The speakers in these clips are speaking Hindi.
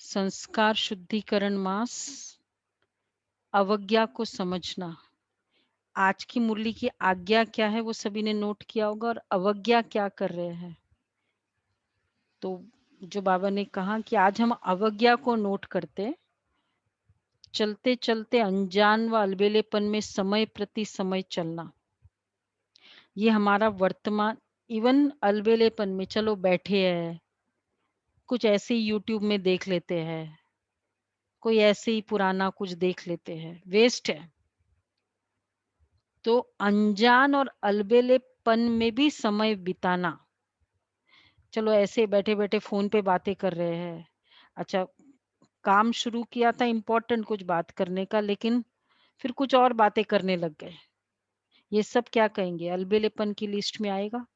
संस्कार शुद्धिकरण मास, अवज्ञा को समझना। आज की मुरली की आज्ञा क्या है वो सभी ने नोट किया होगा, और अवज्ञा क्या कर रहे हैं। तो जो बाबा ने कहा कि आज हम अवज्ञा को नोट करते, चलते चलते अनजान व अलबेलेपन में समय प्रति समय चलना। ये हमारा वर्तमान, इवन अलबेलेपन में चलो बैठे हैं, कुछ ऐसे ही यूट्यूब में देख लेते हैं, कोई ऐसे ही पुराना कुछ देख लेते हैं, वेस्ट है। तो अनजान और अलबेलेपन में भी समय बिताना। चलो ऐसे बैठे बैठे फोन पे बातें कर रहे हैं, अच्छा काम शुरू किया था इम्पोर्टेंट कुछ बात करने का, लेकिन फिर कुछ और बातें करने लग गए। ये सब क्या कहेंगे, अलबेलेपन की लिस्ट में आएगा।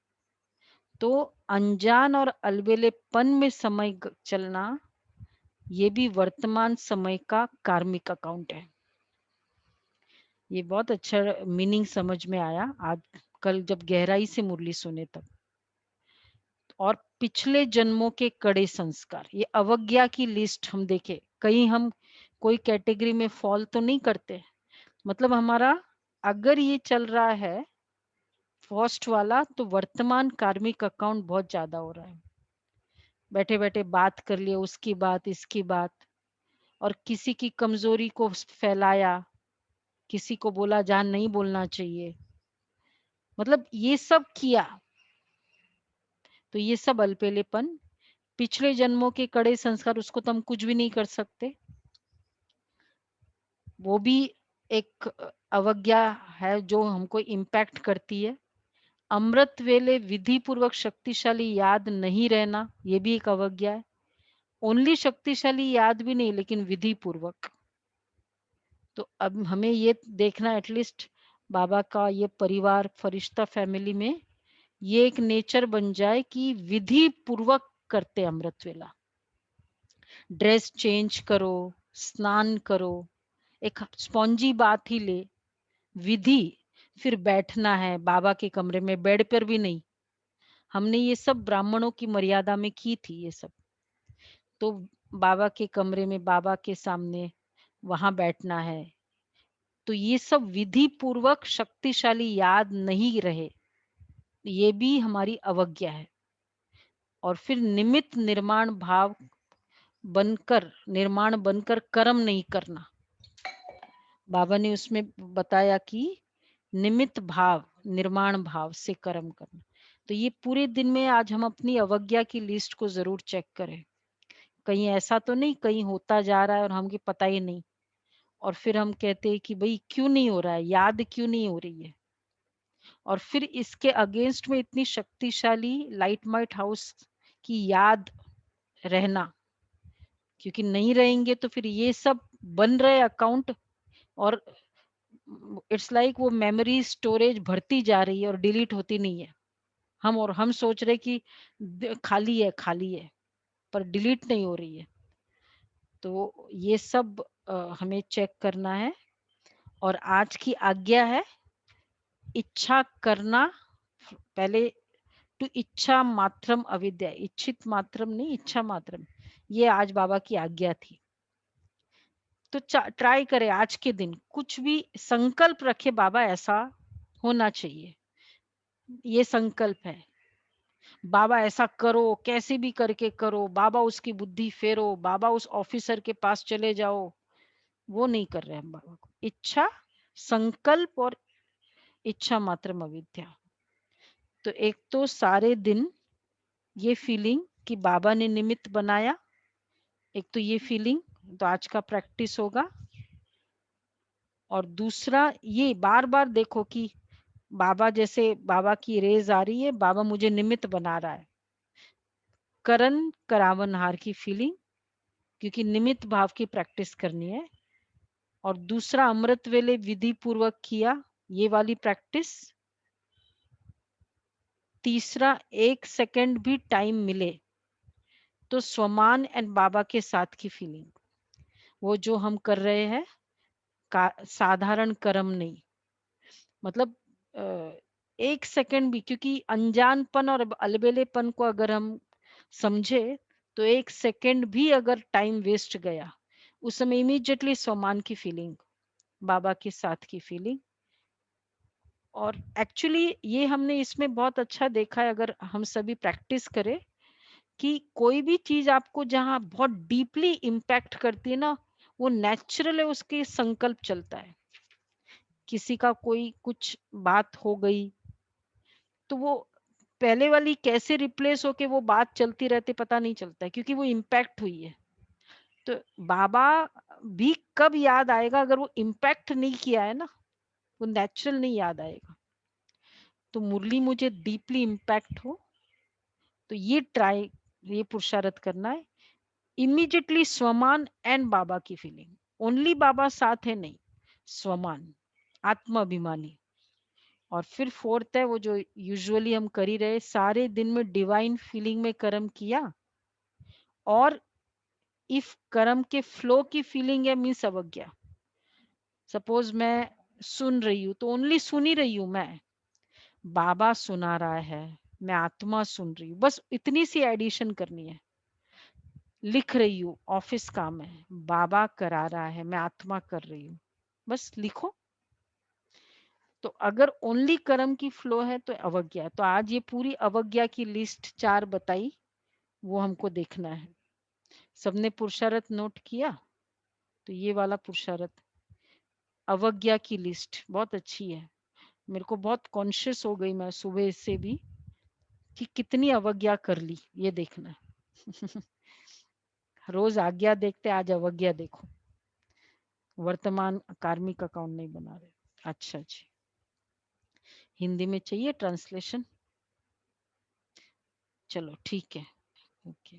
तो अनजान और अलबेलेपन में समय चलना, ये भी वर्तमान समय का कार्मिक अकाउंट है। ये बहुत अच्छा मीनिंग समझ में आया आज कल जब गहराई से मुरली सुने तब। और पिछले जन्मों के कड़े संस्कार, ये अवज्ञा की लिस्ट हम देखें, कहीं हम कोई कैटेगरी में फॉल तो नहीं करते। मतलब हमारा अगर ये चल रहा है फर्स्ट वाला, तो वर्तमान कार्मिक अकाउंट बहुत ज्यादा हो रहा है। बैठे बैठे बात कर लिए, उसकी बात इसकी बात, और किसी की कमजोरी को फैलाया, किसी को बोला जहां नहीं बोलना चाहिए, मतलब ये सब किया। तो ये सब अल्पेलेपन, पिछले जन्मों के कड़े संस्कार, उसको तो हम कुछ भी नहीं कर सकते, वो भी एक अवज्ञा है जो हमको इम्पैक्ट करती है। अमृत वेले विधि पूर्वक शक्तिशाली याद नहीं रहना, ये भी एक अवज्ञा है। ओनली शक्तिशाली याद भी नहीं, लेकिन विधि पूर्वक। तो अब हमें ये देखना, एटलीस्ट बाबा का ये परिवार फरिश्ता फैमिली में ये एक नेचर बन जाए कि विधि पूर्वक करते अमृत वेला। ड्रेस चेंज करो, स्नान करो, एक स्पॉन्जी बात ही ले, विधि, फिर बैठना है बाबा के कमरे में, बेड पर भी नहीं। हमने ये सब ब्राह्मणों की मर्यादा में की थी ये सब। तो बाबा के कमरे में, बाबा के सामने वहां बैठना है। तो ये सब विधि पूर्वक शक्तिशाली याद नहीं रहे, ये भी हमारी अवज्ञा है। और फिर निमित्त निर्माण भाव बनकर, निर्माण बनकर कर्म नहीं करना। बाबा ने उसमें बताया कि निमित्त भाव, निर्माण भाव से कर्म करना। तो ये पूरे दिन में आज हम अपनी अवज्ञा की लिस्ट को जरूर चेक करें। कहीं ऐसा तो नहीं कहीं होता जा रहा है और हमको पता ही नहीं, और फिर हम कहते हैं कि भाई क्यों नहीं हो रहा है, याद क्यों नहीं हो रही है। और फिर इसके अगेंस्ट में इतनी शक्तिशाली लाइट माइट हाउस की याद रहना, क्योंकि नहीं रहेंगे तो फिर ये सब बन रहे अकाउंट, और इट्स लाइक वो मेमोरी स्टोरेज भरती जा रही है और डिलीट होती नहीं है। हम सोच रहे कि खाली है खाली है, पर डिलीट नहीं हो रही है। तो ये सब हमें चेक करना है। और आज की आज्ञा है इच्छा करना पहले, टू इच्छा मात्रम अविद्या, इच्छित मात्रम नहीं, इच्छा मात्रम। ये आज बाबा की आज्ञा थी। तो ट्राई करें आज के दिन कुछ भी संकल्प रखे, बाबा ऐसा होना चाहिए, ये संकल्प है। बाबा ऐसा करो, कैसे भी करके करो, बाबा उसकी बुद्धि फेरो, बाबा उस ऑफिसर के पास चले जाओ, वो नहीं कर रहे हम बाबा को। इच्छा, संकल्प और इच्छा मात्र अविद्या। तो एक तो सारे दिन ये फीलिंग कि बाबा ने निमित्त बनाया, एक तो ये फीलिंग, तो आज का प्रैक्टिस होगा। और दूसरा ये बार बार देखो कि बाबा, जैसे बाबा की रेज आ रही है, बाबा मुझे निमित्त बना रहा है, करण करावनहार की फीलिंग, क्योंकि निमित्त भाव की प्रैक्टिस करनी है। और दूसरा अमृत वेले विधि पूर्वक किया, ये वाली प्रैक्टिस। तीसरा, एक सेकंड भी टाइम मिले तो स्वमान एंड बाबा के साथ की फीलिंग, वो जो हम कर रहे हैं का साधारण कर्म नहीं। मतलब एक सेकंड भी, क्योंकि अनजानपन और अलबेलेपन को अगर हम समझे तो 1 सेकंड भी अगर टाइम वेस्ट गया, उस समय इमीडिएटली स्वमान की फीलिंग, बाबा के साथ की फीलिंग। और एक्चुअली ये हमने इसमें बहुत अच्छा देखा है, अगर हम सभी प्रैक्टिस करें कि कोई भी चीज आपको जहाँ बहुत डीपली इम्पैक्ट करती है ना, वो नेचुरल है, उसके संकल्प चलता है। किसी का कोई कुछ बात हो गई, तो वो पहले वाली कैसे रिप्लेस होके वो बात चलती रहती पता नहीं चलता है, क्योंकि वो इम्पैक्ट हुई है। तो बाबा भी कब याद आएगा, अगर वो इम्पैक्ट नहीं किया है ना, वो नेचुरल नहीं याद आएगा। तो मुरली मुझे डीपली इम्पैक्ट हो, तो ये पुरुषार्थ करना है। इमीडिएटली स्वमान एंड बाबा की फीलिंग, ओनली बाबा साथ है नहीं, स्वमान, आत्माभिमानी। और फिर फोर्थ है वो जो यूजुअली हम कर ही रहे, सारे दिन में डिवाइन फीलिंग में कर्म किया, और इफ कर्म के फ्लो की फीलिंग है मीन्स अवज्ञा। सपोज मैं सुन रही हूँ, तो ओनली सुन ही रही हूँ मैं, बाबा सुना रहा है, मैं आत्मा सुन रही हूँ, बस इतनी सी एडिशन करनी है। लिख रही हूँ, ऑफिस काम है, बाबा करा रहा है, मैं आत्मा कर रही हूँ, बस लिखो। तो अगर ओनली कर्म की फ्लो है तो अवज्ञा। तो आज ये पूरी अवज्ञा की लिस्ट 4 बताई, वो हमको देखना है। सबने पुरुषार्थ नोट किया? तो ये वाला पुरुषार्थ, अवज्ञा की लिस्ट बहुत अच्छी है। मेरे को बहुत कॉन्शियस हो गई मैं सुबह से भी कि कितनी अवज्ञा कर ली, ये देखना है। रोज आज्ञा देखते, आज अवज्ञा देखो। वर्तमान कार्मिक अकाउंट नहीं बना रहे। अच्छा जी, हिंदी में चाहिए ट्रांसलेशन? चलो ठीक है, ओके।